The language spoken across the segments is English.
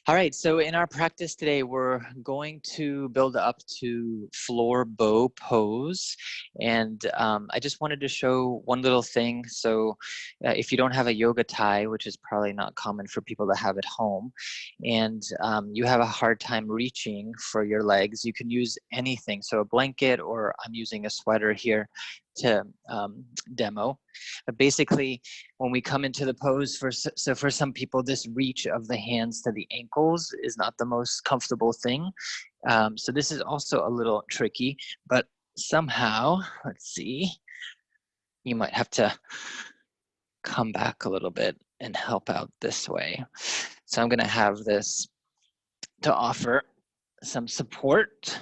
All right, so in our practice today, we're going to build up to floor bow pose. And I just wanted to show one little thing. So if you don't have a yoga tie, which is probably not common for people to have at home, and you have a hard time reaching for your legs, you can use anything. So a blanket, or I'm using a sweater here to demo. But basically, when we come into the pose, so for some people, this reach of the hands to the ankles is not the most comfortable thing. So this is also a little tricky, but somehow, let's see, you might have to come back a little bit and help out this way. So I'm gonna have this to offer some support.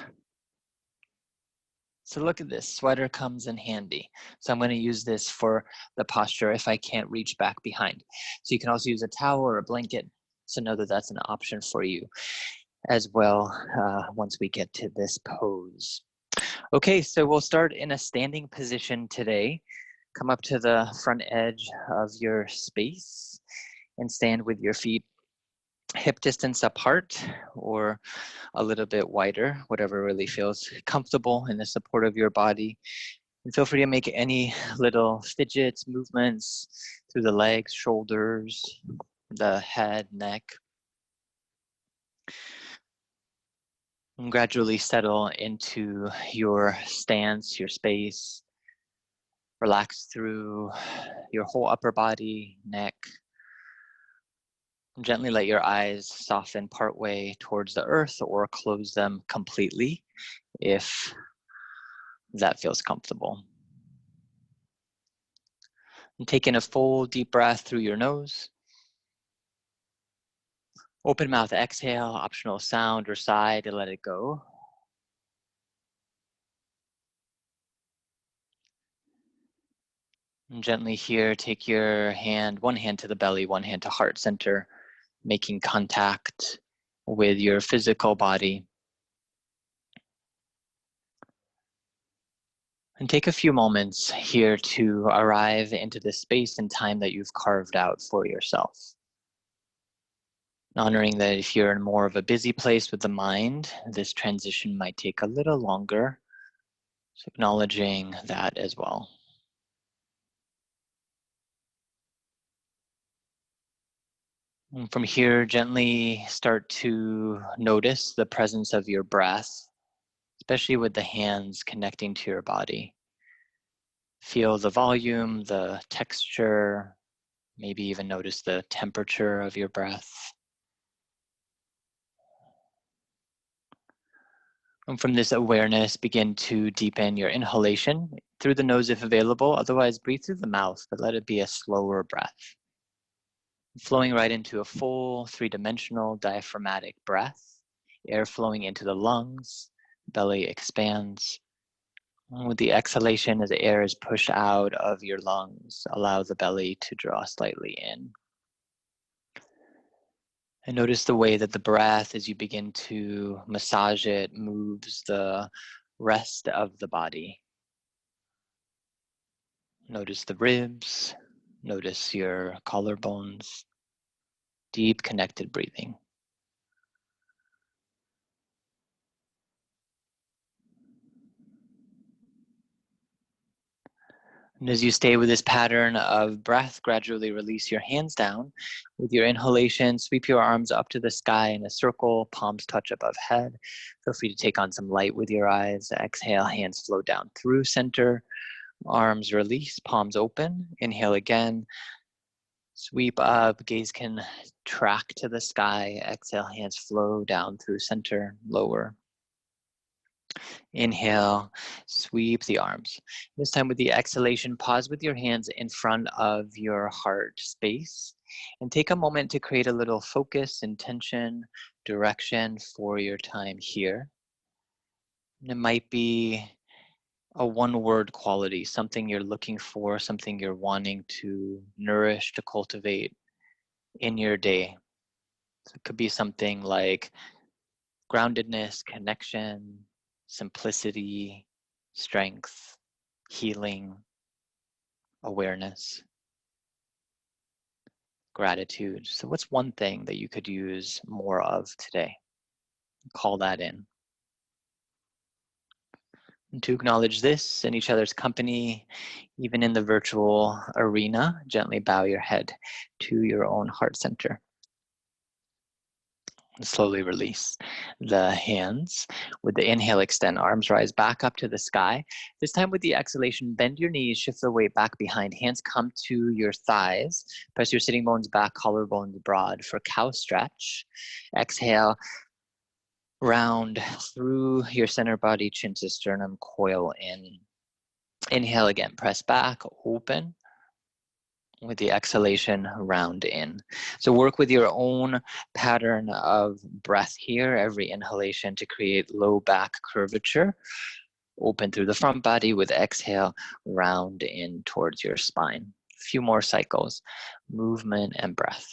So look at this, sweater comes in handy. So I'm gonna use this for the posture if I can't reach back behind. So you can also use a towel or a blanket. So know that that's an option for you as well once we get to this pose. Okay, so we'll start in a standing position today. Come up to the front edge of your space and stand with your feet hip distance apart or a little bit wider, whatever really feels comfortable in the support of your body. And feel free to make any little fidgets, movements through the legs, shoulders, the head, neck. And gradually settle into your stance, your space. Relax through your whole upper body, neck. Gently let your eyes soften partway towards the earth or close them completely if that feels comfortable. And take in a full deep breath through your nose. Open mouth exhale, optional sound or sigh to let it go. And gently here, take your hand, one hand to the belly, one hand to heart center, making contact with your physical body. And take a few moments here to arrive into the space and time that you've carved out for yourself. Honoring that if you're in more of a busy place with the mind, this transition might take a little longer. So acknowledging that as well. And from here, gently start to notice the presence of your breath, especially with the hands connecting to your body. Feel the volume, the texture, maybe even notice the temperature of your breath. And from this awareness, begin to deepen your inhalation through the nose if available. Otherwise, breathe through the mouth, but let it be a slower breath. Flowing right into a full three-dimensional diaphragmatic breath. Air flowing into the lungs, belly expands. And with the exhalation, as the air is pushed out of your lungs, allow the belly to draw slightly in. And notice the way that the breath, as you begin to massage it, moves the rest of the body. Notice the ribs, notice your collarbones, deep connected breathing. And as you stay with this pattern of breath, gradually release your hands down. With your inhalation, sweep your arms up to the sky in a circle, palms touch above head. Feel free to take on some light with your eyes. Exhale, hands flow down through center. Arms release, palms open. Inhale again. Sweep up, gaze can track to the sky. Exhale, hands flow down through center, lower. Inhale, sweep the arms. This time with the exhalation, pause with your hands in front of your heart space and take a moment to create a little focus, intention, direction for your time here. And it might be a one-word quality, something you're looking for, something you're wanting to nourish, to cultivate in your day. So it could be something like groundedness, connection, simplicity, strength, healing, awareness. gratitude. So what's one thing that you could use more of today? Call that in. And to acknowledge this in each other's company, even in the virtual arena, gently bow your head to your own heart center. And slowly release the hands. With the inhale, extend, arms rise back up to the sky. This time with the exhalation, bend your knees, shift the weight back behind. Hands come to your thighs. Press your sitting bones back, collarbones broad for cow stretch. Exhale, round through your center body, chin to sternum, coil in. Inhale again, press back, open. With the exhalation, round in. So work with your own pattern of breath here, every inhalation to create low back curvature. Open through the front body. With exhale, round in towards your spine. A few more cycles, movement and breath.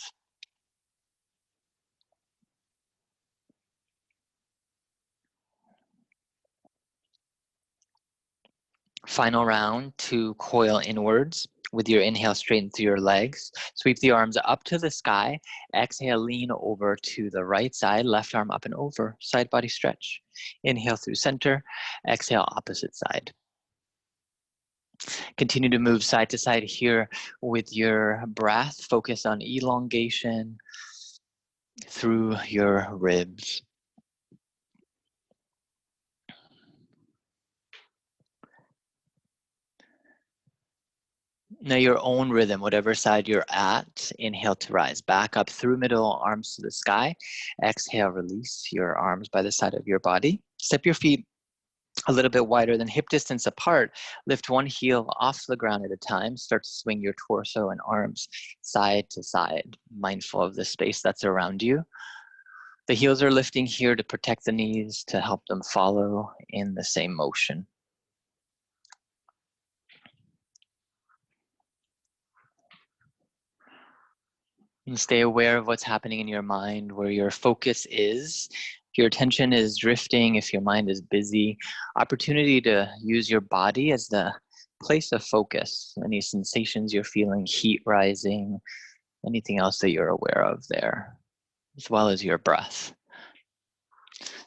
Final round to coil inwards. With your inhale, straighten through your legs. Sweep the arms up to the sky. Exhale, lean over to the right side. Left arm up and over. Side body stretch. Inhale through center. Exhale, opposite side. Continue to move side to side here with your breath. Focus on elongation through your ribs. Now your own rhythm, whatever side you're at. Inhale to rise back up through middle, arms to the sky. Exhale, release your arms by the side of your body. Step your feet a little bit wider than hip distance apart. Lift one heel off the ground at a time. Start to swing your torso and arms side to side, mindful of the space that's around you. The heels are lifting here to protect the knees, to help them follow in the same motion. And stay aware of what's happening in your mind, where your focus is. If your attention is drifting, if your mind is busy, opportunity to use your body as the place of focus. Any sensations you're feeling, heat rising, anything else that you're aware of there, as well as your breath.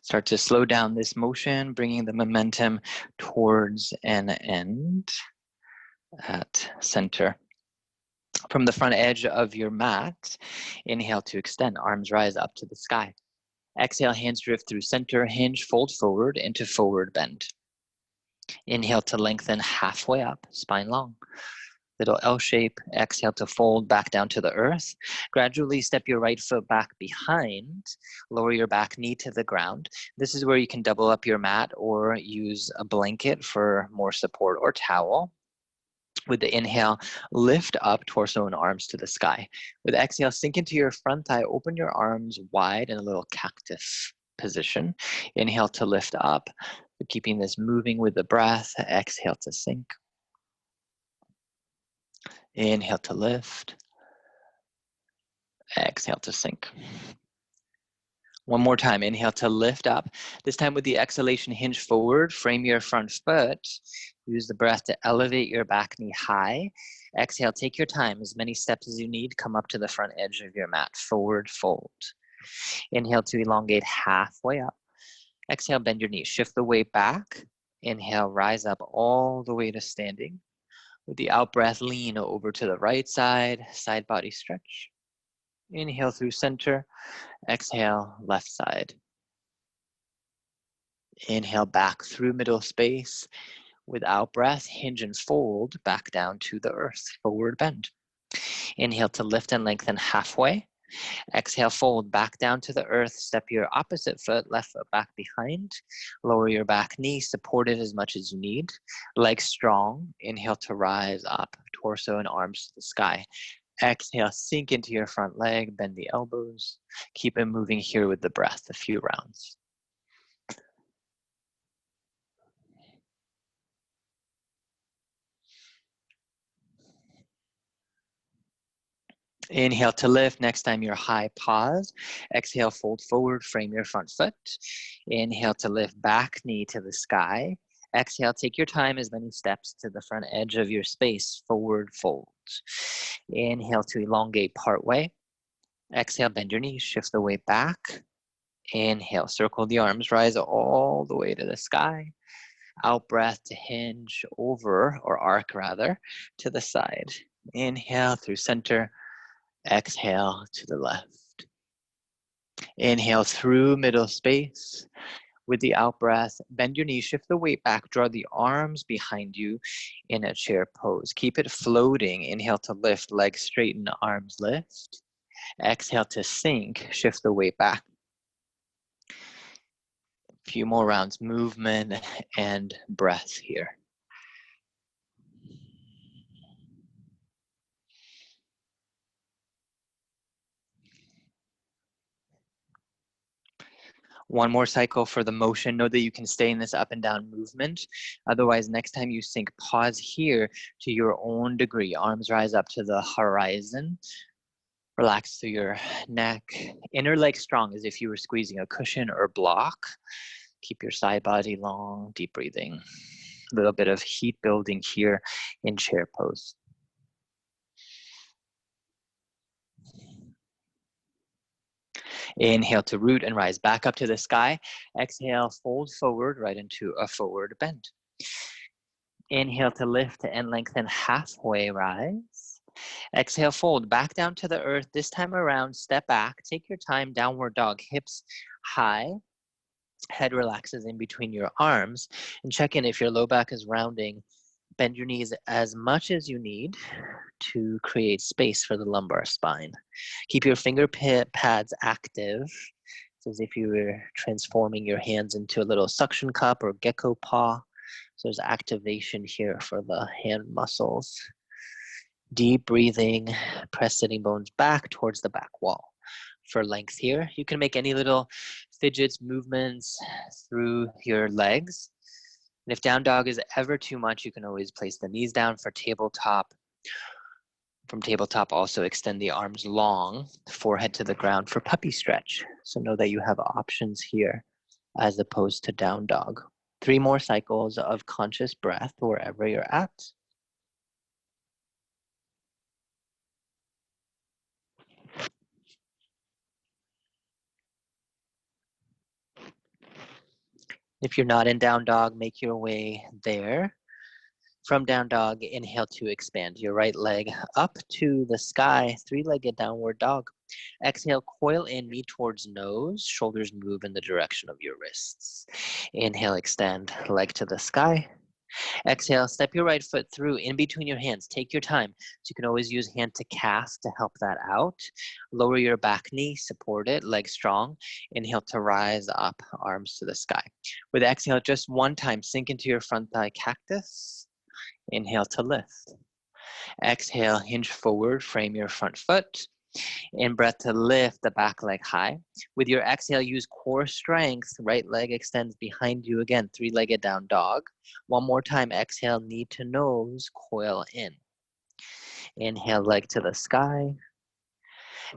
Start to slow down this motion, bringing the momentum towards an end at center. From the front edge of your mat, inhale to extend, arms rise up to the sky. Exhale, hands drift through center, hinge, fold forward into forward bend. Inhale to lengthen halfway up, spine long. Little L shape. Exhale to fold back down to the earth. Gradually step your right foot back behind. Lower your back knee to the ground. This is where you can double up your mat or use a blanket for more support, or towel. With the inhale, lift up, torso and arms to the sky. With exhale, sink into your front thigh, open your arms wide in a little cactus position. Inhale to lift up, keeping this moving with the breath. Exhale to sink. Inhale to lift. Exhale to sink. One more time, inhale to lift up. This time with the exhalation, hinge forward, frame your front foot. Use the breath to elevate your back knee high. Exhale, take your time, as many steps as you need. Come up to the front edge of your mat, forward fold. Inhale to elongate halfway up. Exhale, bend your knees, shift the weight back. Inhale, rise up all the way to standing. With the out breath, lean over to the right side, side body stretch. Inhale through center. Exhale, left side. Inhale back through middle space. With out breath, hinge and fold back down to the earth, forward bend. Inhale to lift and lengthen halfway. Exhale, fold back down to the earth. Step your opposite foot, left foot back behind. Lower your back knee, support it as much as you need. Legs strong. Inhale to rise up, torso and arms to the sky. Exhale, sink into your front leg, bend the elbows. Keep it moving here with the breath, a few rounds. Inhale to lift. Next time you're high, pause. Exhale, fold forward, frame your front foot. Inhale to lift, back knee to the sky. Exhale, take your time, as many steps to the front edge of your space, forward fold. Inhale to elongate part way. Exhale, bend your knees, shift the weight back. Inhale, circle the arms, rise all the way to the sky. Out breath to hinge over, or arc rather, to the side. Inhale through center. Exhale to the left. Inhale through middle space. With the out breath, bend your knees, shift the weight back, draw the arms behind you in a chair pose. Keep it floating. Inhale to lift, legs straighten, arms lift. Exhale to sink, shift the weight back. A few more rounds, movement and breath here. One more cycle for the motion. Know that you can stay in this up and down movement. Otherwise, next time you sink, pause here to your own degree. Arms rise up to the horizon. Relax through your neck. Inner leg strong as if you were squeezing a cushion or block. Keep your side body long, deep breathing. A little bit of heat building here in chair pose. Inhale to root and rise back up to the sky. Exhale, fold forward right into a forward bend. Inhale to lift and lengthen, halfway rise. Exhale, fold back down to the earth. This time around, step back. Take your time, downward dog, hips high. Head relaxes in between your arms. And check in if your low back is rounding. Bend your knees as much as you need to create space for the lumbar spine. Keep your finger pads active. It's as if you were transforming your hands into a little suction cup or gecko paw. So there's activation here for the hand muscles. Deep breathing, press sitting bones back towards the back wall. For length here, you can make any little fidgets, movements through your legs. And if down dog is ever too much, you can always place the knees down for tabletop. From tabletop, also extend the arms long, forehead to the ground for puppy stretch. So know that you have options here as opposed to down dog. 3 more cycles of conscious breath wherever you're at. If you're not in down dog, make your way there. From down dog, inhale to expand your right leg up to the sky, 3-legged downward dog. Exhale, coil in, knee towards nose, shoulders move in the direction of your wrists. Inhale, extend, leg to the sky. Exhale, step your right foot through in between your hands. Take your time. So you can always use hand to calf to help that out. Lower your back knee, support it, leg strong. Inhale to rise up, arms to the sky. With exhale, just one time, sink into your front thigh cactus. Inhale to lift. Exhale, hinge forward, frame your front foot. In breath to lift the back leg high. With your exhale, use core strength. Right leg extends behind you again, 3-legged down dog. One more time, exhale, knee to nose, coil in. Inhale, leg to the sky.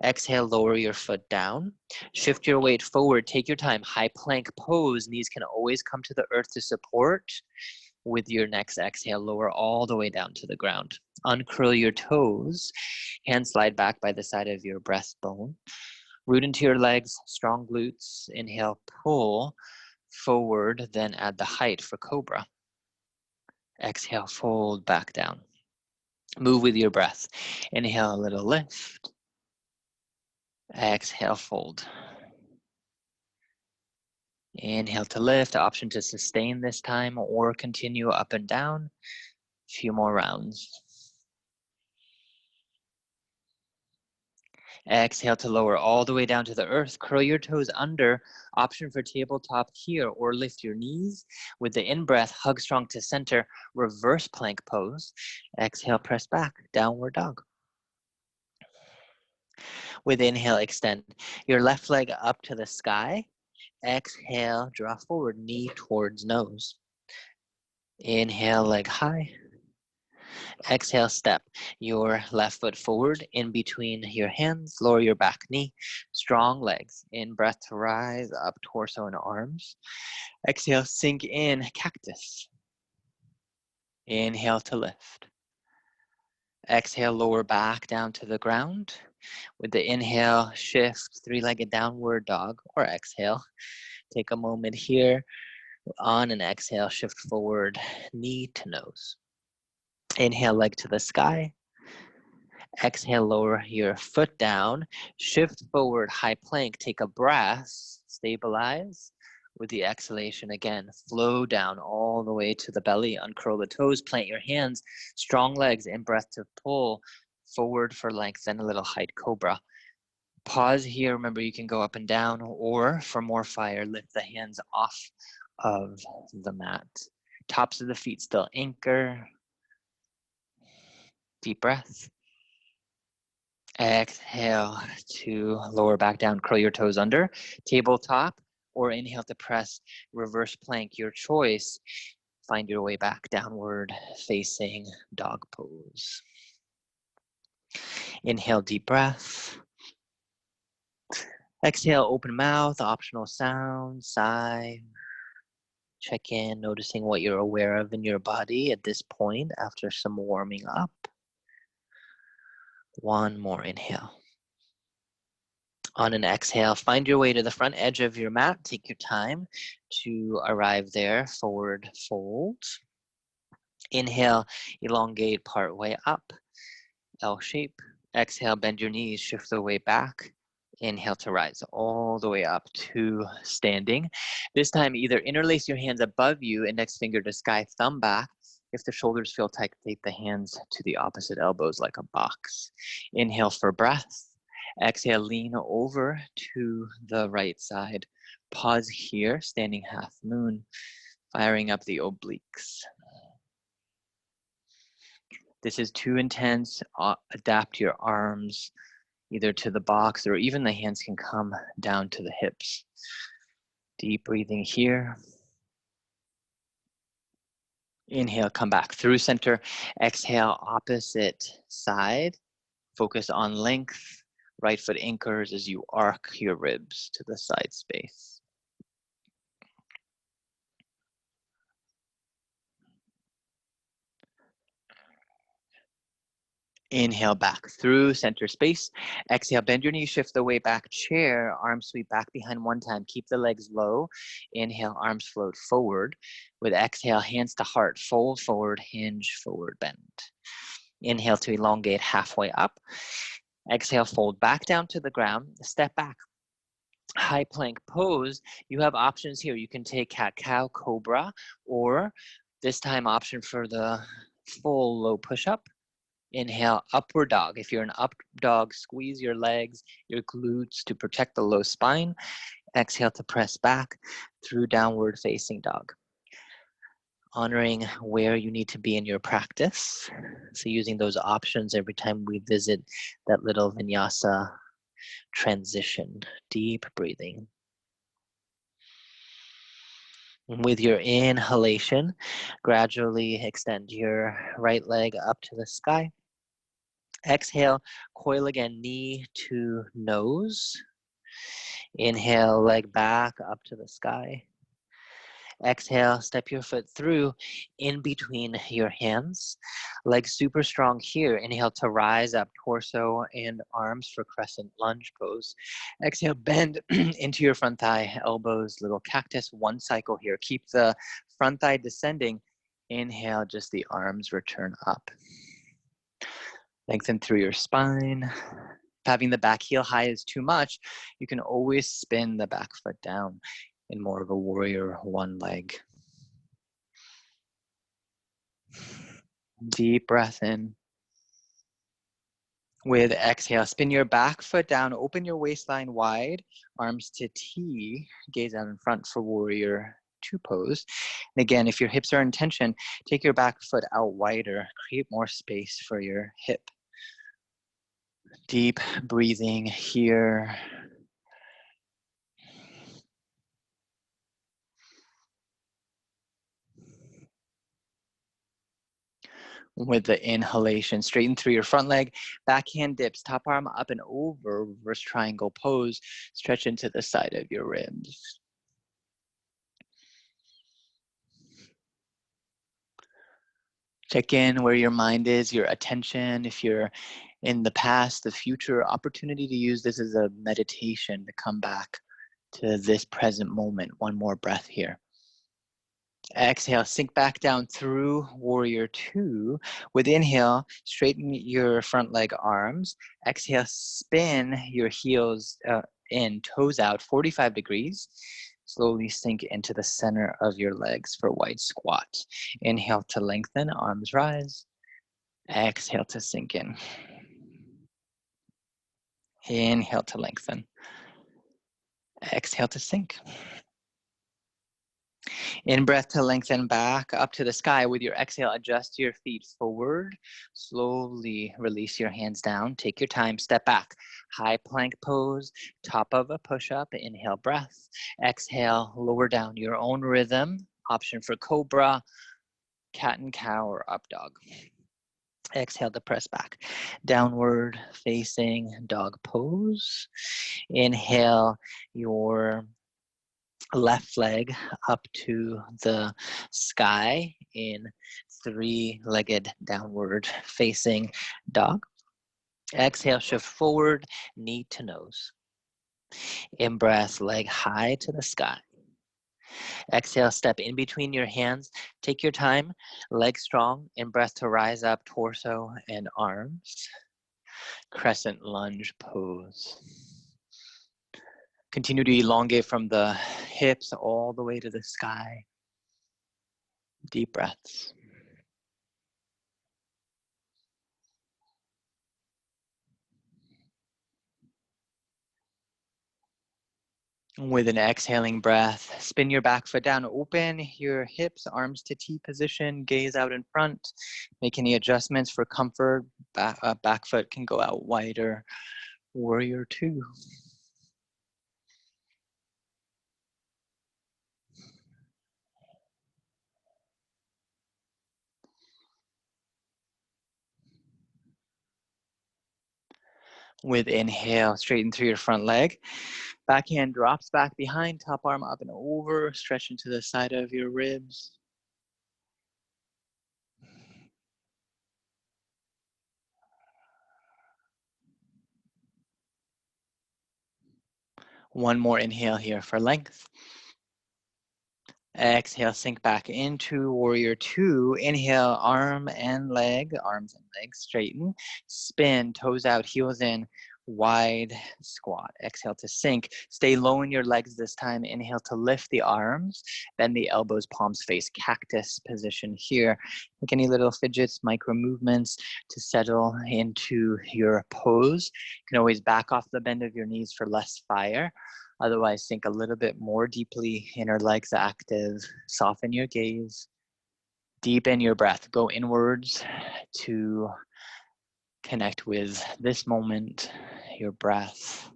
Exhale, lower your foot down. Shift your weight forward, take your time. High plank pose, knees can always come to the earth to support. With your next exhale, lower all the way down to the ground. Uncurl your toes. Hands slide back by the side of your breastbone. Root into your legs, strong glutes. Inhale, pull forward, then add the height for cobra. Exhale, fold back down. Move with your breath. Inhale, a little lift. Exhale, fold. Inhale to lift, option to sustain this time or continue up and down. A few more rounds. Exhale to lower all the way down to the earth. Curl your toes under. Option for tabletop here, or lift your knees. With the in-breath, hug strong to center. Reverse plank pose. Exhale, press back. Downward dog. With inhale, extend your left leg up to the sky. Exhale, draw forward, knee towards nose. Inhale, leg high. Exhale, step your left foot forward in between your hands. Lower your back knee. Strong legs. In breath to rise up, torso and arms. Exhale, sink in, cactus. Inhale to lift. Exhale, lower back down to the ground. With the inhale, shift three-legged downward dog, or exhale. Take a moment here. On an exhale, shift forward, knee to nose. Inhale, leg to the sky. Exhale, lower your foot down. Shift forward, high plank. Take a breath, stabilize. With the exhalation again, flow down all the way to the belly. Uncurl the toes, plant your hands, strong legs, and breath to pull forward for length, then a little height cobra. Pause here. Remember, you can go up and down, or for more fire, lift the hands off of the mat. Tops of the feet still anchor. Deep breath. Exhale to lower back down, curl your toes under. Tabletop, or inhale to press reverse plank, your choice. Find your way back, downward facing dog pose. Inhale, deep breath. Exhale, open mouth, optional sound, sigh. Check in, noticing what you're aware of in your body at this point after some warming up. One more inhale. On an exhale, find your way to the front edge of your mat. Take your time to arrive there. Forward fold. Inhale, elongate part way up. L shape. Exhale, bend your knees, shift the way back. Inhale to rise all the way up to standing. This time, either interlace your hands above you, index finger to sky, thumb back. If the shoulders feel tight, take the hands to the opposite elbows like a box. Inhale for breath. Exhale, lean over to the right side. Pause here, standing half moon, firing up the obliques. This is too intense. Adapt your arms either to the box, or even the hands can come down to the hips. Deep breathing here. Inhale, come back through center. Exhale, opposite side. Focus on length. Right foot anchors as you arc your ribs to the side space. Inhale, back through center space. Exhale, bend your knees, shift the way back, chair, arms sweep back behind one time. Keep the legs low. Inhale, arms float forward. With exhale, hands to heart, fold forward, hinge forward, bend. Inhale to elongate halfway up. Exhale, fold back down to the ground, step back. High plank pose, you have options here. You can take cat-cow, cobra, or this time option for the full low push-up. Inhale, upward dog. If you're an up dog, squeeze your legs, your glutes to protect the low spine. Exhale to press back through downward facing dog. Honoring where you need to be in your practice. So using those options every time we visit that little vinyasa transition. Deep breathing. With your inhalation, gradually extend your right leg up to the sky. Exhale, coil again, knee to nose. Inhale, leg back up to the sky. Exhale, step your foot through in between your hands. Legs super strong here. Inhale to rise up, torso and arms for crescent lunge pose. Exhale, bend into your front thigh, elbows, little cactus, one cycle here. Keep the front thigh descending. Inhale, just the arms return up. Lengthen through your spine. If having the back heel high is too much, you can always spin the back foot down in more of a warrior one leg. Deep breath in. With exhale, spin your back foot down, open your waistline wide, arms to T, gaze out in front for warrior two pose. And again, if your hips are in tension, take your back foot out wider, create more space for your hip. Deep breathing here. With the inhalation, straighten through your front leg, backhand dips, top arm up and over, reverse triangle pose, stretch into the side of your ribs. Check in where your mind is, your attention. If you're in the past, the future, opportunity to use this as a meditation to come back to this present moment. One more breath here. Exhale, sink back down through warrior two. With inhale, straighten your front leg arms. Exhale, spin your heels in, toes out, 45 degrees. Slowly sink into the center of your legs for wide squat. Inhale to lengthen, arms rise. Exhale to sink in. Inhale to lengthen. Exhale to sink. In breath to lengthen back up to the sky. With your exhale, adjust your feet forward. Slowly release your hands down. Take your time, step back. High plank pose, top of a push-up. Inhale, breath. Exhale, lower down your own rhythm. Option for cobra, cat and cow, or up dog. Exhale to press back. Downward facing dog pose. Inhale your left leg up to the sky in three-legged downward facing dog. Exhale, shift forward, knee to nose. In breath, leg high to the sky. Exhale, step in between your hands. Take your time, leg strong. In breath to rise up, torso and arms. Crescent lunge pose. Continue to elongate from the hips all the way to the sky. Deep breaths. With an exhaling breath, spin your back foot down, open your hips, arms to T position, gaze out in front. Make any adjustments for comfort. Back foot can go out wider. Warrior two. With inhale, straighten through your front leg. Back hand drops back behind, top arm up and over, stretch into the side of your ribs. One more inhale here for length. Exhale, sink back into warrior two. Inhale, arms and legs straighten. Spin, toes out, heels in, wide squat. Exhale to sink. Stay low in your legs this time. Inhale to lift the arms. Bend the elbows, palms face, cactus position here. Make any little fidgets, micro movements to settle into your pose. You can always back off the bend of your knees for less fire. Otherwise, sink a little bit more deeply, inner legs active, soften your gaze, deepen your breath, go inwards to connect with this moment, your breath.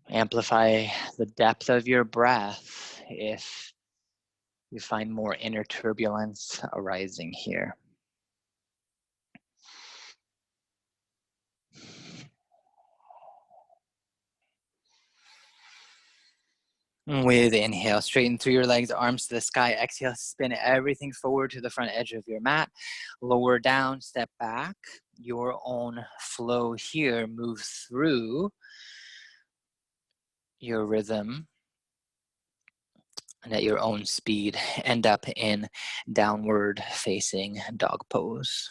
Amplify the depth of your breath if you find more inner turbulence arising here. With inhale, straighten through your legs, arms to the sky. Exhale, spin everything forward to the front edge of your mat. Lower down, step back. Your own flow here. Move through your rhythm and at your own speed. End up in downward facing dog pose.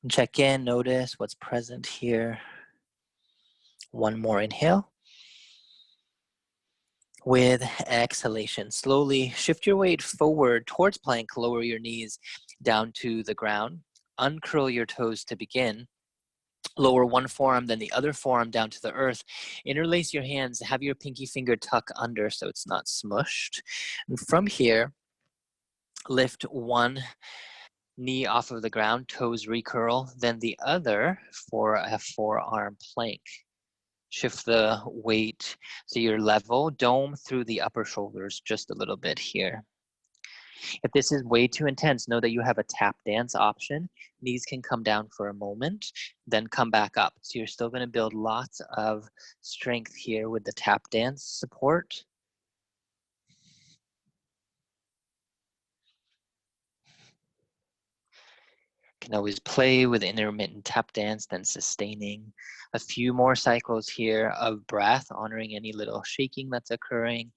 Check in, notice what's present here. One more inhale. With exhalation, slowly shift your weight forward towards plank, lower your knees down to the ground. Uncurl your toes to begin. Lower one forearm, then the other forearm down to the earth. Interlace your hands, have your pinky finger tuck under so it's not smushed. And from here, lift one knee off of the ground, toes recurl, then the other for a forearm plank. Shift the weight so you're level, dome through the upper shoulders just a little bit here. If this is way too intense, know that you have a tap dance option. Knees can come down for a moment, then come back up. So you're still going to build lots of strength here with the tap dance support. can always play with intermittent tap dance, then sustaining a few more cycles here of breath, honoring any little shaking that's occurring.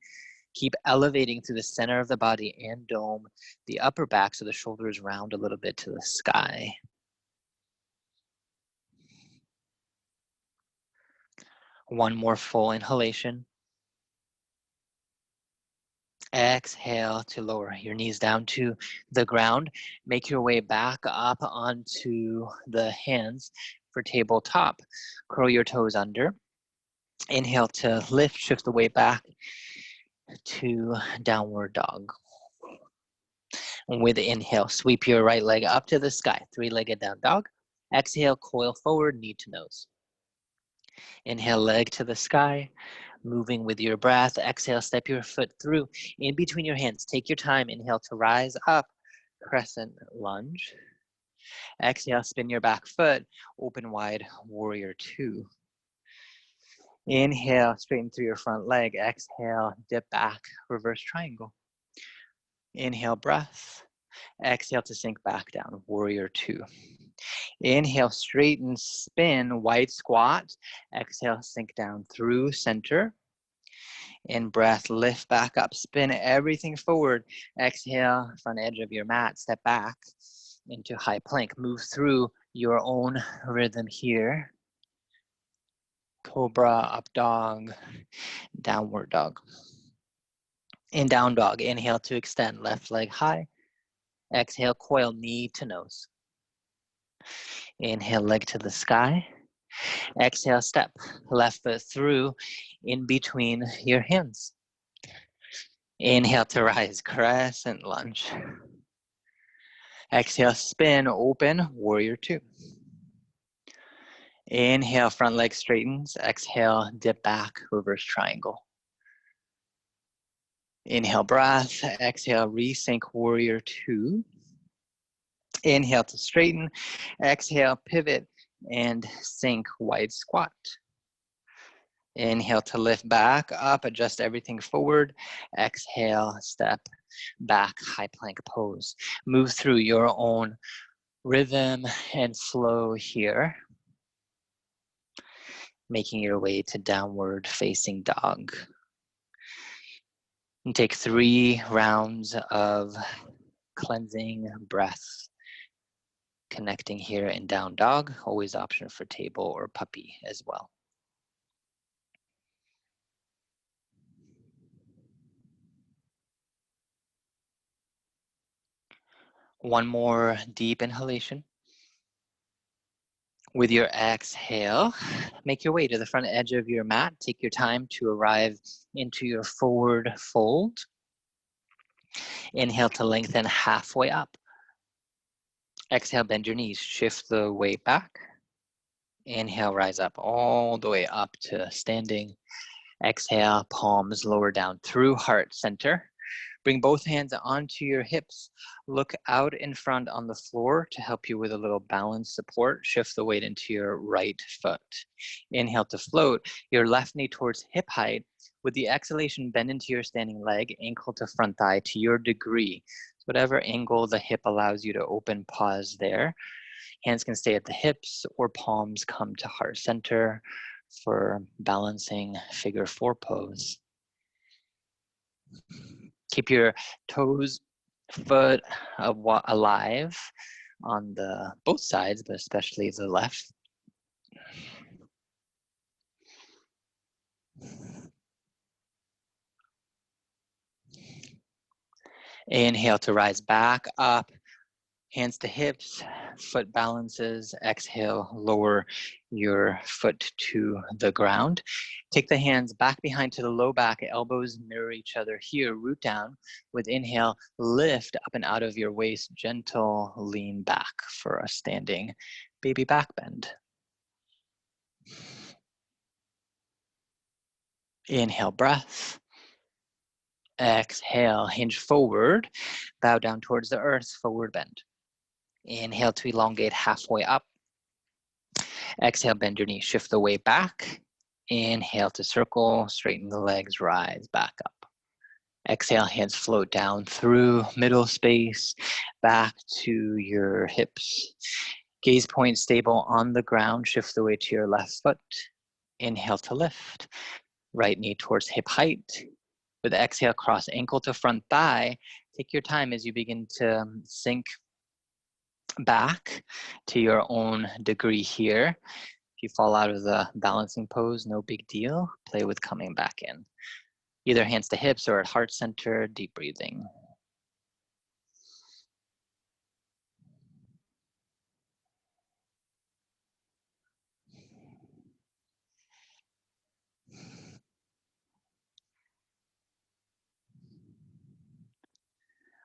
Keep elevating through the center of the body and dome, the upper back so the shoulders round a little bit to the sky. One more full inhalation. Exhale to lower your knees down to the ground. Make your way back up onto the hands for tabletop. Curl your toes under. Inhale to lift, shift the weight back to downward dog. And with the inhale, sweep your right leg up to the sky, three-legged down dog. Exhale, coil forward, knee to nose. Inhale, leg to the sky, moving with your breath. Exhale, step your foot through in between your hands. Take your time. Inhale to rise up, crescent lunge. Exhale, spin your back foot, open wide, warrior two. Inhale, straighten through your front leg. Exhale, dip back, reverse triangle. Inhale, breath. Exhale to sink back down, warrior two. Inhale, straighten, spin, wide squat. Exhale, sink down through center. In breath, lift back up, spin everything forward. Exhale, front edge of your mat, step back into high plank. Move through your own rhythm here. Cobra, up dog, downward dog. In down dog, inhale to extend, left leg high. Exhale, coil, knee to nose. Inhale, leg to the sky. Exhale, step, left foot through in between your hands. Inhale to rise, crescent lunge. Exhale, spin, open, warrior two. Inhale, front leg straightens. Exhale, dip back, reverse triangle. Inhale, breath. Exhale, resync, warrior two. Inhale to straighten. Exhale, pivot, and sink, wide squat. Inhale to lift back up, adjust everything forward. Exhale, step back, high plank pose. Move through your own rhythm and flow here. Making your way to downward facing dog. And take 3 rounds of cleansing breath. Connecting here in down dog, always option for table or puppy as well. One more deep inhalation. With your exhale, make your way to the front edge of your mat. Take your time to arrive into your forward fold. Inhale to lengthen halfway up. Exhale, bend your knees, shift the weight back. Inhale, rise up all the way up to standing. Exhale, palms lower down through heart center. Bring both hands onto your hips. Look out in front on the floor to help you with a little balance support. Shift the weight into your right foot. Inhale to float your left knee towards hip height. With the exhalation, bend into your standing leg, ankle to front thigh to your degree. Whatever angle the hip allows you to open, pause there. Hands can stay at the hips or palms come to heart center for balancing figure 4 pose. Keep your toes, foot alive on the both sides, but especially the left. Inhale to rise back up, hands to hips, foot balances. Exhale, lower your foot to the ground. Take the hands back behind to the low back, elbows mirror each other here, root down. With inhale, lift up and out of your waist, gentle lean back for a standing baby back bend. Inhale, breath. Exhale, hinge forward, bow down towards the earth, forward bend. Inhale to elongate halfway up. Exhale, bend your knees, shift the weight back. Inhale to circle, straighten the legs, rise back up. Exhale, hands float down through middle space, back to your hips. Gaze point stable on the ground, shift the weight to your left foot. Inhale to lift, right knee towards hip height. With exhale, cross ankle to front thigh. Take your time as you begin to sink back to your own degree here. If you fall out of the balancing pose, no big deal. Play with coming back in. Either hands to hips or at heart center, deep breathing.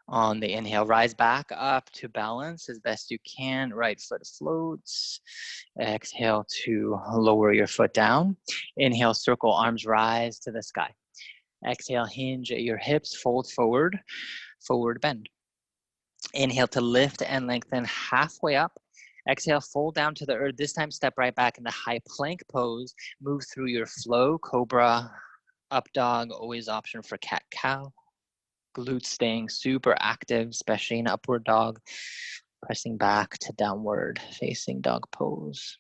On the inhale, rise back up to balance as best you can. Right foot floats. Exhale to lower your foot down. Inhale, circle, arms rise to the sky. Exhale, hinge at your hips, fold forward, forward bend. Inhale to lift and lengthen halfway up. Exhale, fold down to the earth. This time, step right back into high plank pose. Move through your flow, cobra, up dog, always option for cat-cow. Glutes staying super active, especially in upward dog. Pressing back to downward facing dog pose.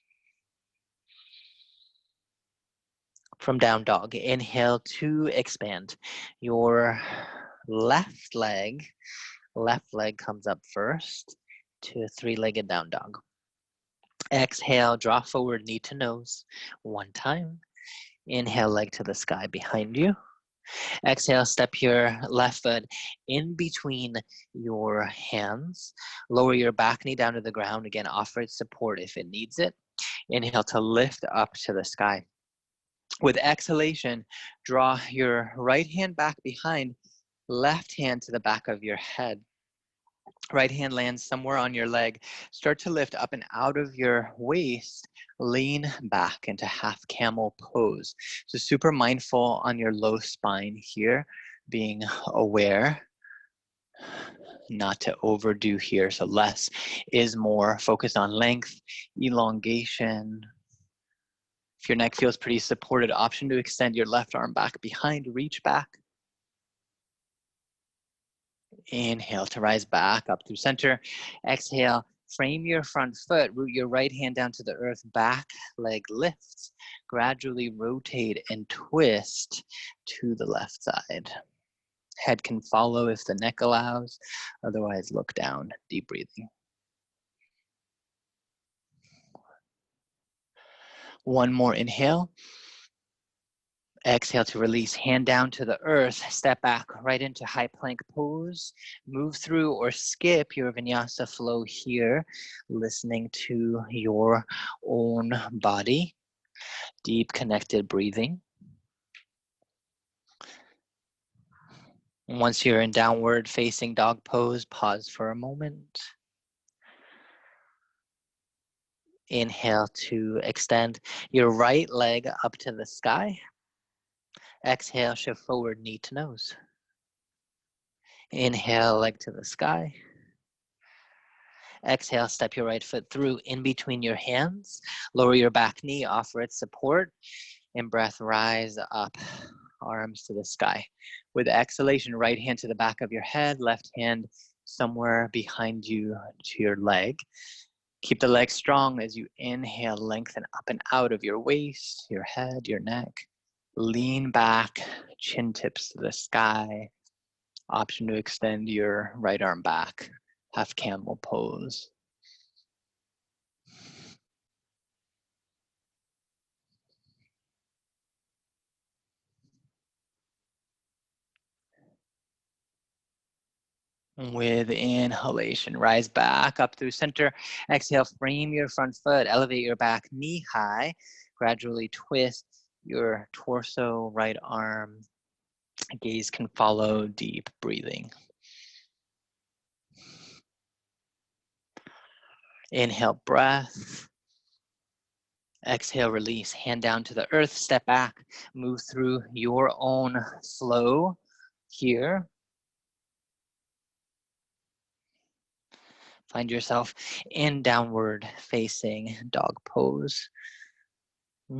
From down dog, inhale to expand. Your left leg comes up first to a three-legged down dog. Exhale, draw forward, knee to nose. One time. Inhale, leg to the sky behind you. Exhale, step your left foot in between your hands. Lower your back knee down to the ground. Again, offer it support if it needs it. Inhale to lift up to the sky. With exhalation, draw your right hand back behind, left hand to the back of your head. Right hand lands somewhere on your leg. Start to lift up and out of your waist. Lean back into half camel pose. So super mindful on your low spine here, being aware not to overdo here. So less is more. Focus on length, elongation. If your neck feels pretty supported, option to extend your left arm back behind, reach back. Inhale to rise back up through center. Exhale, frame your front foot, root your right hand down to the earth, back leg lifts. Gradually rotate and twist to the left side. Head can follow if the neck allows, otherwise look down, deep breathing. One more inhale. Exhale to release, hand down to the earth, step back right into high plank pose, move through or skip your vinyasa flow here, listening to your own body, deep connected breathing. Once you're in downward facing dog pose, pause for a moment. Inhale to extend your right leg up to the sky. Exhale, shift forward, knee to nose. Inhale, leg to the sky. Exhale, step your right foot through in between your hands. Lower your back knee, offer it support. In breath, rise up, arms to the sky. With exhalation, right hand to the back of your head, left hand somewhere behind you to your leg. Keep the leg strong as you inhale, lengthen up and out of your waist, your head, your neck. Lean back, chin tips to the sky. Option to extend your right arm back, half camel pose. With inhalation, rise back up through center. Exhale, frame your front foot, elevate your back knee high. Gradually twist your torso, right arm. Gaze can follow, deep breathing. Inhale, breath. Exhale, release. Hand down to the earth, step back. Move through your own flow here. Find yourself in downward facing dog pose.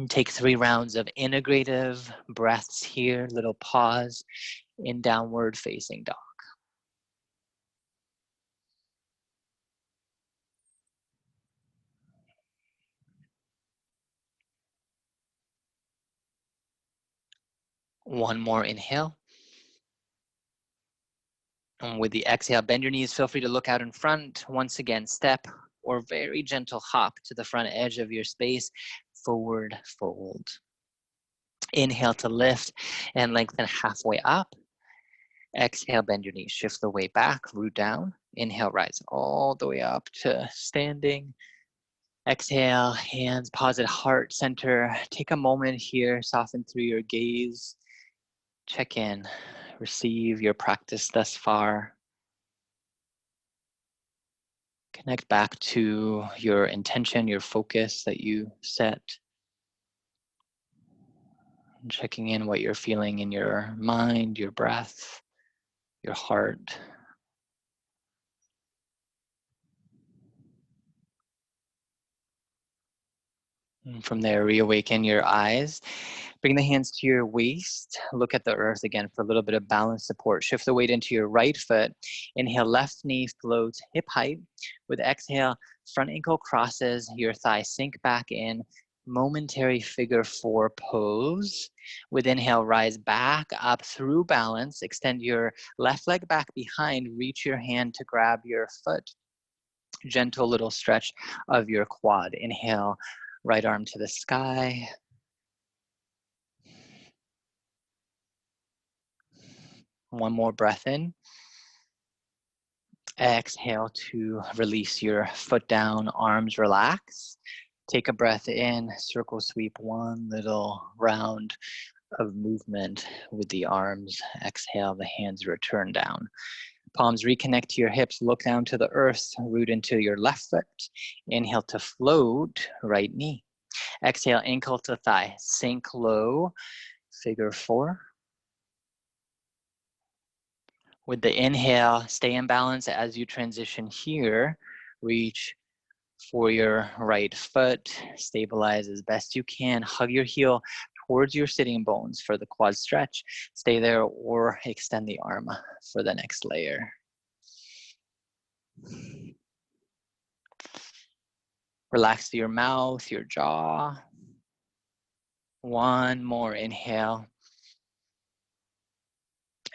Take 3 rounds of integrative breaths here, little pause. in downward facing dog. One more inhale. And with the exhale, bend your knees. Feel free to look out in front. Once again, step or very gentle hop to the front edge of your space. Forward fold. Inhale to lift and lengthen halfway up. Exhale, bend your knees. Shift the weight back, root down. Inhale, rise all the way up to standing. Exhale, hands, pause at heart center. Take a moment here, soften through your gaze. Check in, receive your practice thus far. Connect back to your intention, your focus that you set. Checking in what you're feeling in your mind, your breath, your heart. And from there, reawaken your eyes. Bring the hands to your waist. Look at the earth again for a little bit of balance support. Shift the weight into your right foot. Inhale, left knee floats hip height. With exhale, front ankle crosses, your thigh sink back in. Momentary figure four pose. With inhale, rise back up through balance. Extend your left leg back behind. Reach your hand to grab your foot. Gentle little stretch of your quad. Inhale, right arm to the sky. One more breath in. Exhale to release your foot down, arms relax. Take a breath in, circle sweep, one little round of movement with the arms. Exhale, the hands return down. Palms reconnect to your hips, look down to the earth, root into your left foot. Inhale to float, right knee. Exhale, ankle to thigh, sink low, figure four. With the inhale, stay in balance as you transition here. Reach for your right foot, stabilize as best you can. Hug your heel towards your sitting bones for the quad stretch. Stay there or extend the arm for the next layer. Relax your mouth, your jaw. One more inhale.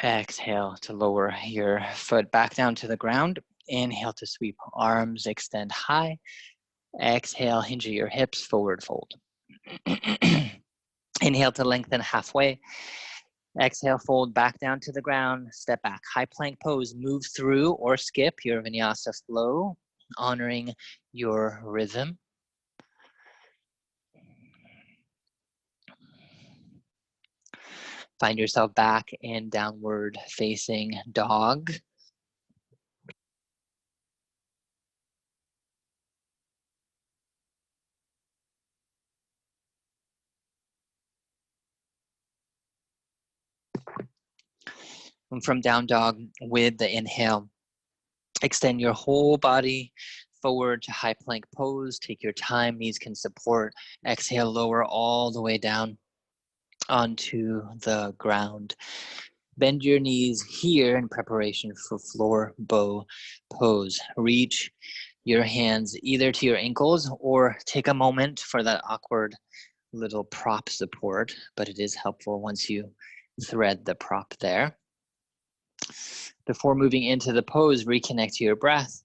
Exhale to lower your foot back down to the ground. Inhale to sweep arms, extend high. Exhale, hinge your hips, forward fold. Inhale to lengthen halfway. Exhale, fold back down to the ground, step back. High plank pose, move through or skip your vinyasa flow, honoring your rhythm. Find yourself back in downward facing dog. And from down dog with the inhale, extend your whole body forward to high plank pose. Take your time, knees can support. Exhale, lower all the way down onto the ground. Bend your knees here in preparation for floor bow pose. Reach your hands either to your ankles or take a moment for that awkward little prop support, but it is helpful once you thread the prop there. Before moving into the pose, reconnect to your breath.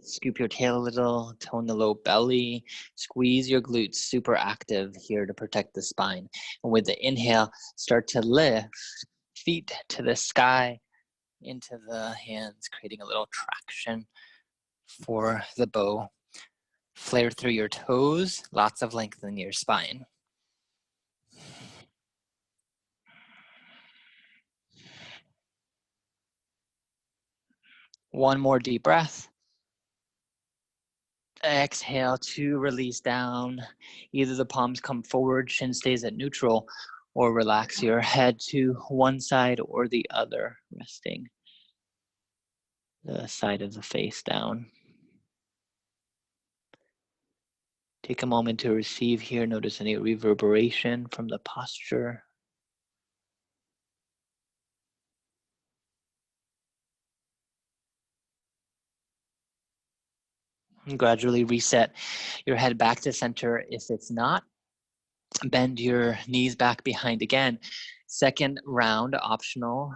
Scoop your tail a little, tone the low belly, squeeze your glutes, super active here to protect the spine. And with the inhale, start to lift feet to the sky, into the hands, creating a little traction for the bow. Flare through your toes, lots of length in your spine. One more deep breath. Exhale to release down. Either the palms come forward, shin stays at neutral, or relax your head to one side or the other, resting the side of the face down. Take a moment to receive here. Notice any reverberation from the posture. And gradually reset your head back to center. If it's not, bend your knees back behind again. Second round, optional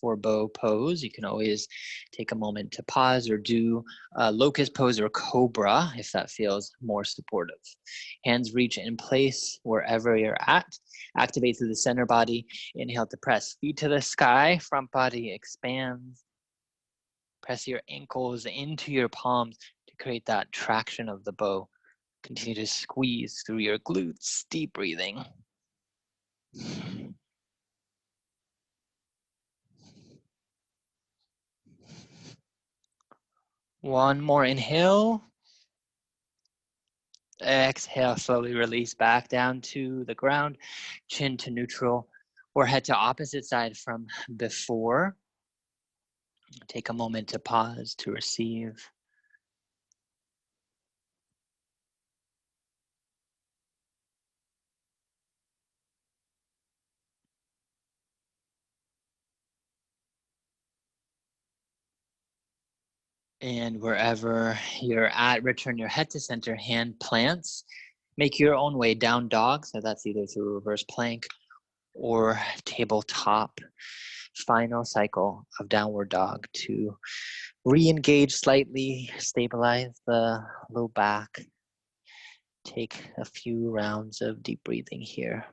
for bow pose. You can always take a moment to pause or do locust pose or cobra if that feels more supportive. Hands reach in place wherever you're at. Activate through the center body. Inhale to press. Feet to the sky. Front body expands. Press your ankles into your palms to create that traction of the bow. Continue to squeeze through your glutes. Deep breathing. One more inhale. Exhale, slowly release back down to the ground, chin to neutral, or head to opposite side from before. Take a moment to pause to receive. And wherever you're at, return your head to center, hand plants. Make your own way down dog. So that's either through reverse plank or tabletop. Final cycle of downward dog to re-engage slightly, stabilize the low back. Take a few rounds of deep breathing here.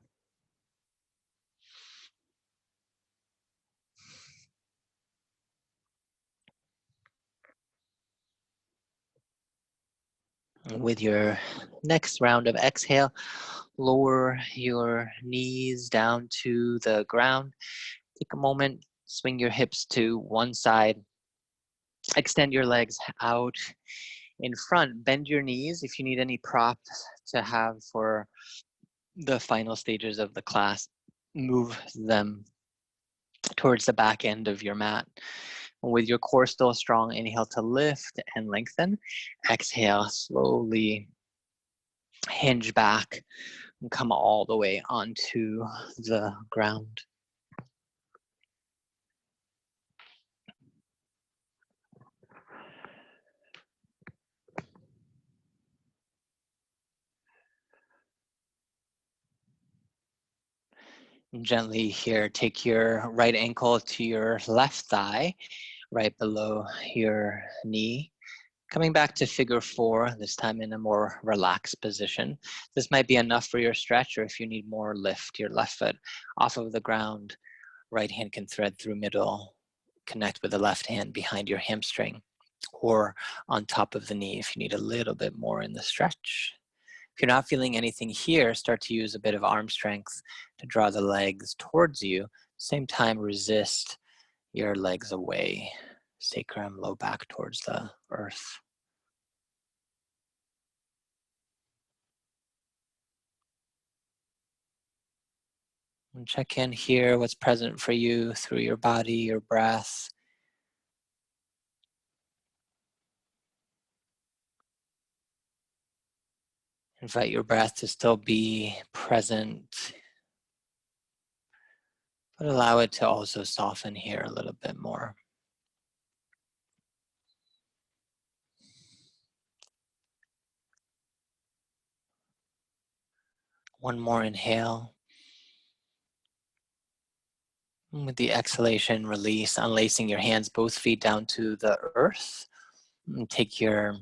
With your next round of exhale, lower your knees down to the ground. Take a moment, swing your hips to one side, extend your legs out in front, bend your knees if you need any props to have for the final stages of the class. Move them towards the back end of your mat. With your core still strong, inhale to lift and lengthen. Exhale, slowly hinge back and come all the way onto the ground. And gently here, take your right ankle to your left thigh, right below your knee. Coming back to figure four, this time in a more relaxed position. This might be enough for your stretch, or if you need more, lift your left foot off of the ground. Right hand can thread through middle, connect with the left hand behind your hamstring, or on top of the knee if you need a little bit more in the stretch. If you're not feeling anything here, start to use a bit of arm strength to draw the legs towards you. Same time, resist your legs away. Sacrum, low back towards the earth. And check in here, what's present for you through your body, your breath. Invite your breath to still be present, but allow it to also soften here a little bit more. One more inhale. And with the exhalation, release, unlacing your hands, both feet down to the earth. And take your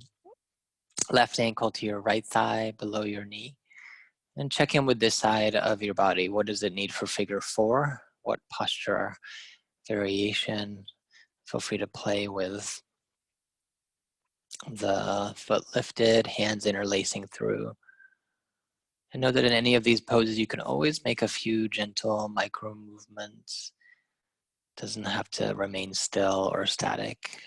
left ankle to your right thigh below your knee. And check in with this side of your body. What does it need for figure four? What posture variation? Feel free to play with the foot lifted, hands interlacing through. And know that in any of these poses, you can always make a few gentle micro movements. It doesn't have to remain still or static.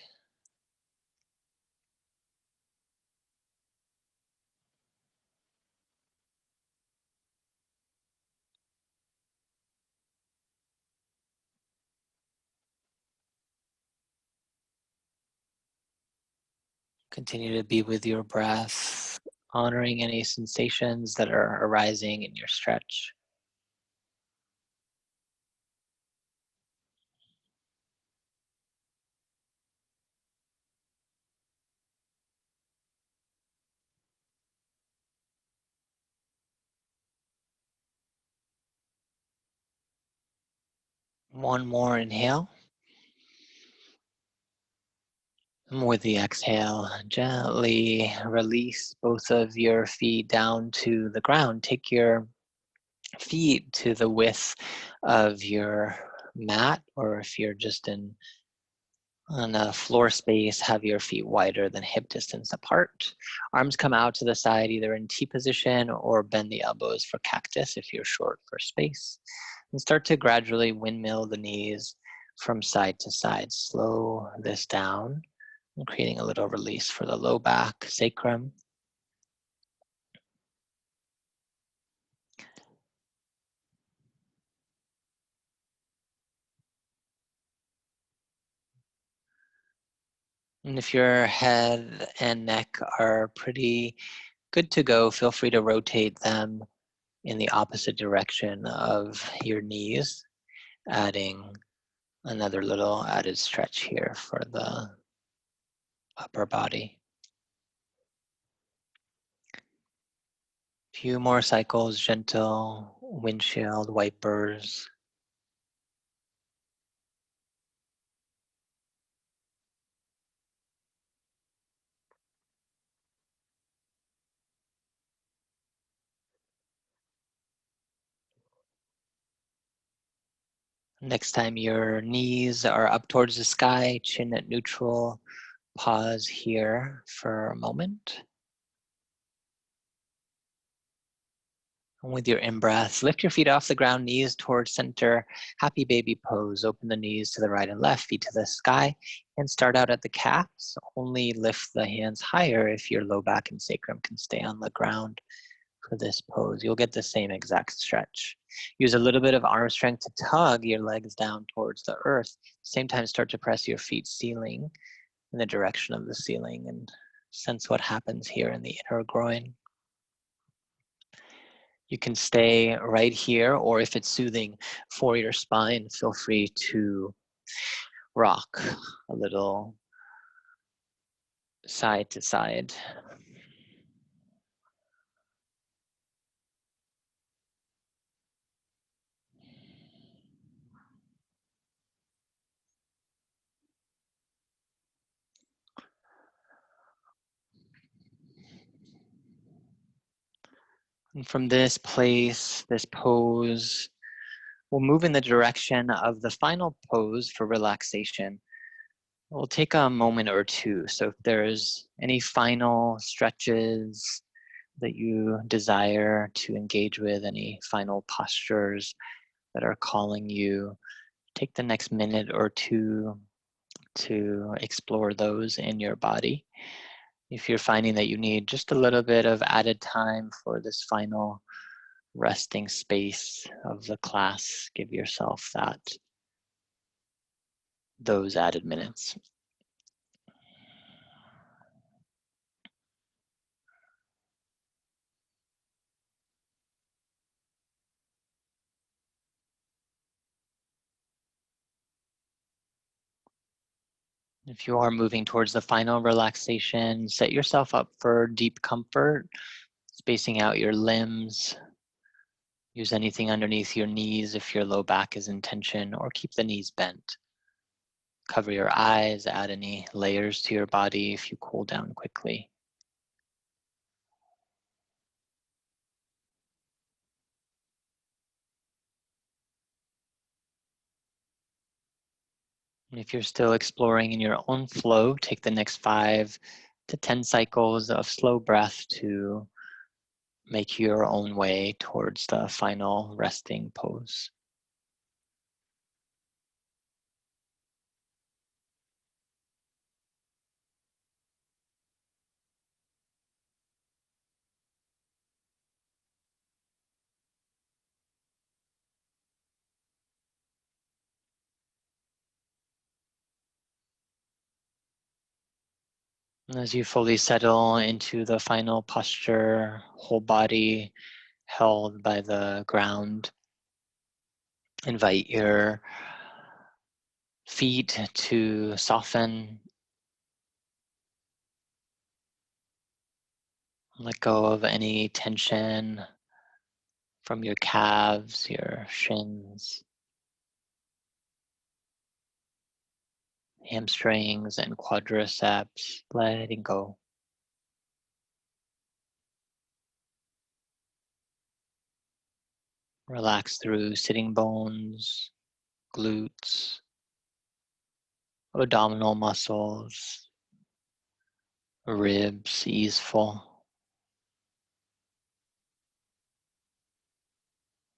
Continue to be with your breath, honoring any sensations that are arising in your stretch. One more inhale. And with the exhale, gently release both of your feet down to the ground. Take your feet to the width of your mat, or if you're just on a floor space, have your feet wider than hip distance apart. Arms come out to the side, either in T position or bend the elbows for cactus if you're short for space. And start to gradually windmill the knees from side to side. Slow this down, creating a little release for the low back, sacrum. And if your head and neck are pretty good to go, feel free to rotate them in the opposite direction of your knees, adding another little added stretch here for the upper body. Few more cycles, gentle windshield wipers. Next time your knees are up towards the sky, chin at neutral, pause here for a moment. And with your in-breath, lift your feet off the ground, knees towards center, happy baby pose. Open the knees to the right and left, feet to the sky, and start out at the calves. Only lift the hands higher if your low back and sacrum can stay on the ground for this pose. You'll get the same exact stretch. Use a little bit of arm strength to tug your legs down towards the earth. Same time, start to press your feet ceiling in the direction of the ceiling and sense what happens here in the inner groin. You can stay right here, or if it's soothing for your spine, feel free to rock a little side to side. And from this place, this pose, we'll move in the direction of the final pose for relaxation. We'll take a moment or two. So if there's any final stretches that you desire to engage with, any final postures that are calling you, take the next minute or two to explore those in your body. If you're finding that you need just a little bit of added time for this final resting space of the class, give yourself those added minutes. If you are moving towards the final relaxation, set yourself up for deep comfort, spacing out your limbs. Use anything underneath your knees if your low back is in tension, or keep the knees bent. Cover your eyes, add any layers to your body if you cool down quickly. And if you're still exploring in your own flow, take the next 5 to 10 cycles of slow breath to make your own way towards the final resting pose. And as you fully settle into the final posture, whole body held by the ground, invite your feet to soften. Let go of any tension from your calves, your shins. hamstrings and quadriceps, letting go. Relax through sitting bones, glutes, abdominal muscles, ribs easeful.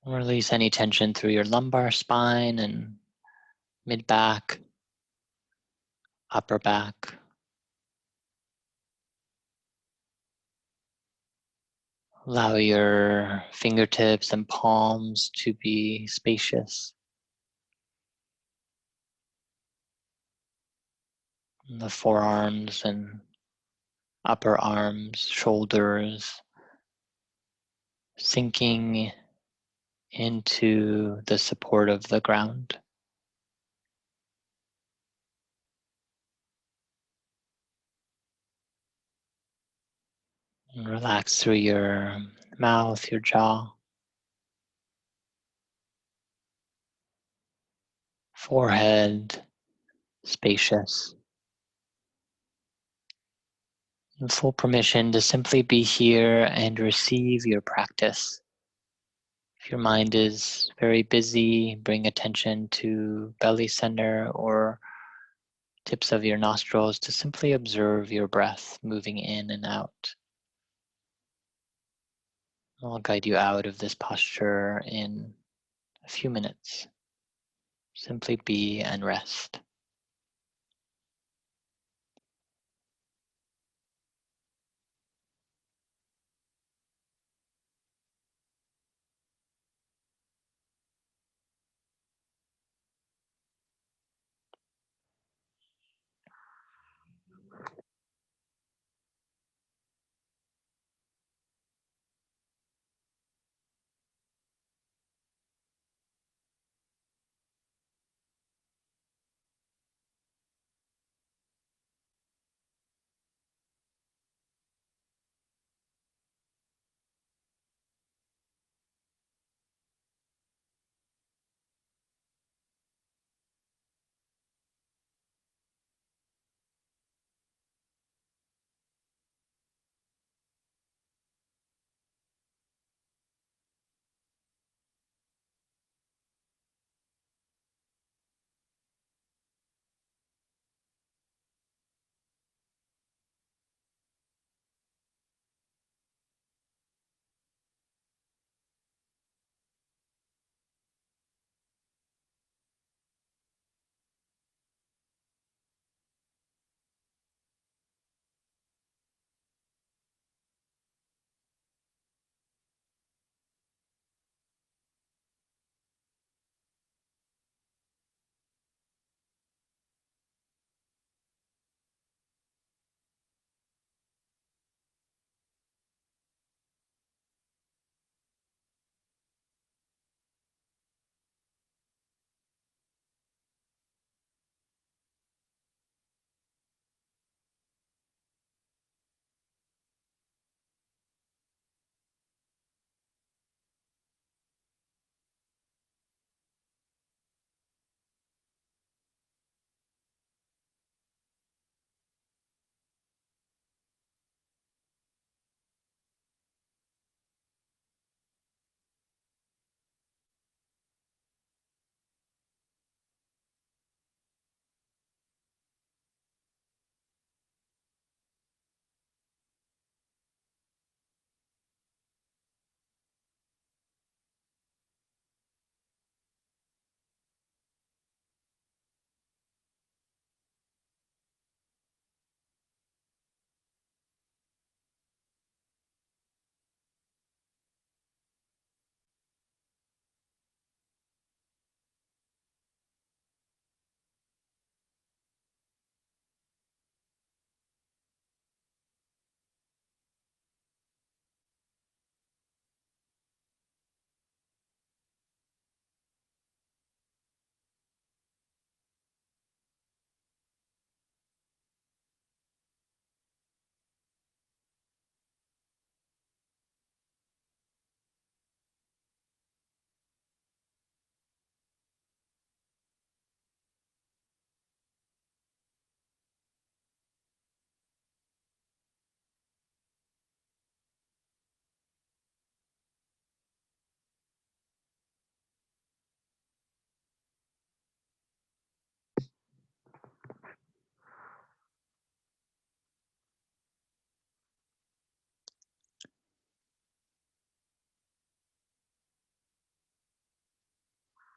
Release any tension through your lumbar spine and mid back, upper back. Allow your fingertips and palms to be spacious. The forearms and upper arms, shoulders, sinking into the support of the ground. And relax through your mouth, your jaw, forehead, spacious. And full permission to simply be here and receive your practice. If your mind is very busy, bring attention to belly center or tips of your nostrils to simply observe your breath moving in and out. I'll guide you out of this posture in a few minutes. Simply be and rest.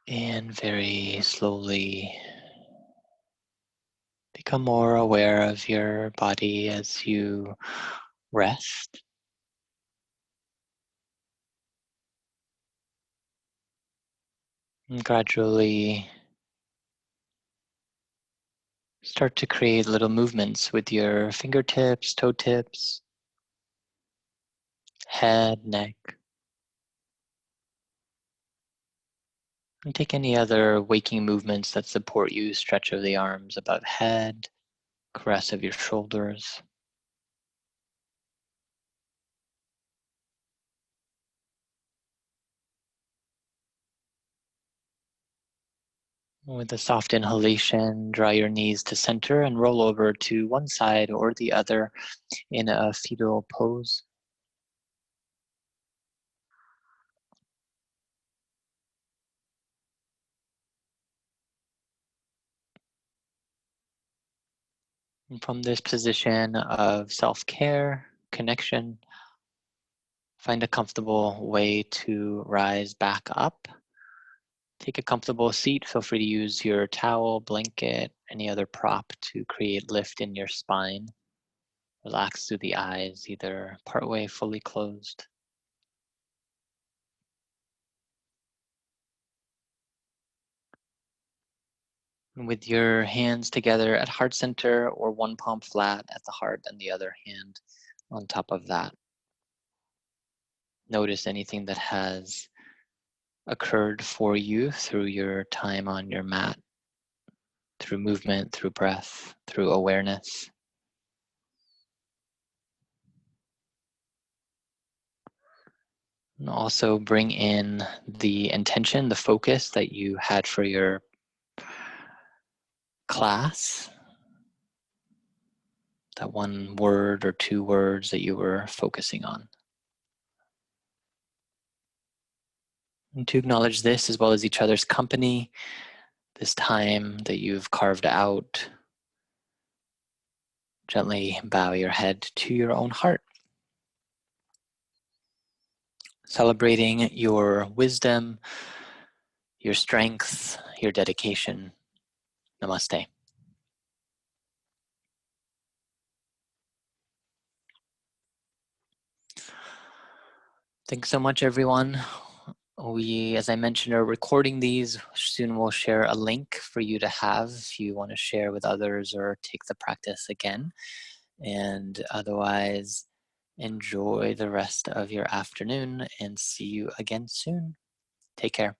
And very slowly become more aware of your body as you rest. And gradually start to create little movements with your fingertips, toe tips, head, neck. And take any other waking movements that support you. Stretch of the arms above head, caress of your shoulders. With a soft inhalation, draw your knees to center and roll over to one side or the other in a fetal pose. And from this position of self-care, connection, find a comfortable way to rise back up. Take a comfortable seat. Feel free to use your towel, blanket, any other prop to create lift in your spine. Relax through the eyes, either partway fully closed. And with your hands together at heart center or one palm flat at the heart and the other hand on top of that. Notice anything that has occurred for you through your time on your mat, through movement, through breath, through awareness. And also bring in the intention, the focus that you had for your class, that one word or two words that you were focusing on. And to acknowledge this as well as each other's company, this time that you've carved out, gently bow your head to your own heart, celebrating your wisdom, your strength, your dedication. Namaste. Thanks so much, everyone. We, as I mentioned, are recording these. Soon we'll share a link for you to have if you want to share with others or take the practice again. And otherwise, enjoy the rest of your afternoon and see you again soon. Take care.